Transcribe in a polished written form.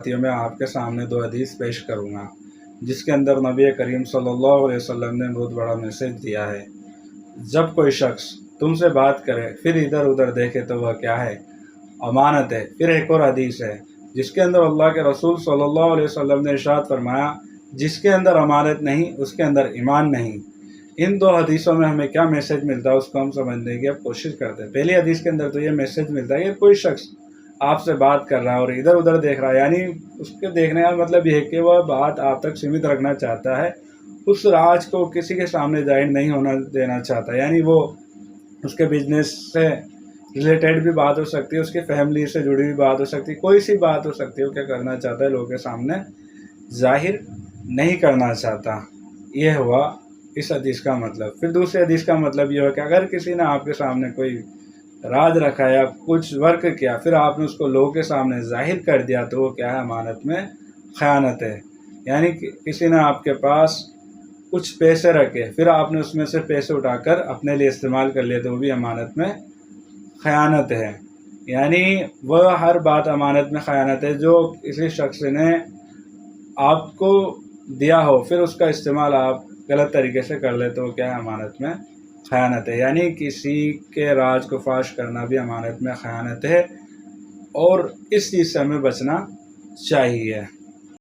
میں آپ کے سامنے 2 حدیث پیش کروں گا جس کے اندر نبی کریم صلی اللہ علیہ وسلم نے بہت بڑا میسج دیا ہے۔ جب کوئی شخص تم سے بات کرے پھر ادھر ادھر دیکھے تو وہ کیا ہے؟ امانت ہے۔ پھر ایک اور حدیث ہے جس کے اندر اللہ کے رسول صلی اللہ علیہ وسلم نے ارشاد فرمایا جس کے اندر امانت نہیں اس کے اندر ایمان نہیں۔ ان 2 حدیثوں میں ہمیں کیا میسج ملتا ہے اس کو ہم سمجھنے کی اب کوشش کرتے ہیں۔ پہلی حدیث کے اندر تو یہ میسج ملتا ہے کہ کوئی شخص آپ سے بات کر رہا ہے اور ادھر ادھر دیکھ رہا ہے، یعنی اس کے دیکھنے کا مطلب یہ ہے کہ وہ بات آپ تک سیمت رکھنا چاہتا ہے، اس راز کو کسی کے سامنے ظاہر نہیں ہونا دینا چاہتا، یعنی وہ اس کے بزنس سے ریلیٹڈ بھی بات ہو سکتی ہے، اس کی فیملی سے جڑی ہوئی بات ہو سکتی ہے، کوئی سی بات ہو سکتی ہے، وہ کیا کرنا چاہتا ہے لوگوں کے سامنے ظاہر نہیں کرنا چاہتا۔ یہ ہوا اس حدیث کا مطلب۔ پھر دوسری حدیث کا مطلب یہ ہوا کہ اگر کسی نے آپ کے سامنے کوئی راز رکھا یا کچھ ورک کیا پھر آپ نے اس کو لوگوں کے سامنے ظاہر کر دیا تو وہ کیا ہے؟ امانت میں خیانت ہے۔ یعنی کہ کسی نے آپ کے پاس کچھ پیسے رکھے پھر آپ نے اس میں سے پیسے اٹھا کر اپنے لیے استعمال کر لیے تو وہ بھی امانت میں خیانت ہے۔ یعنی وہ ہر بات امانت میں خیانت ہے جو کسی شخص نے آپ کو دیا ہو پھر اس کا استعمال آپ غلط طریقے سے کر لے تو وہ کیا ہے؟ امانت میں خیانت ہے۔ یعنی کسی کے راز کو فاش کرنا بھی امانت میں خیانت ہے، اور اس چیز سے ہمیں بچنا چاہیے۔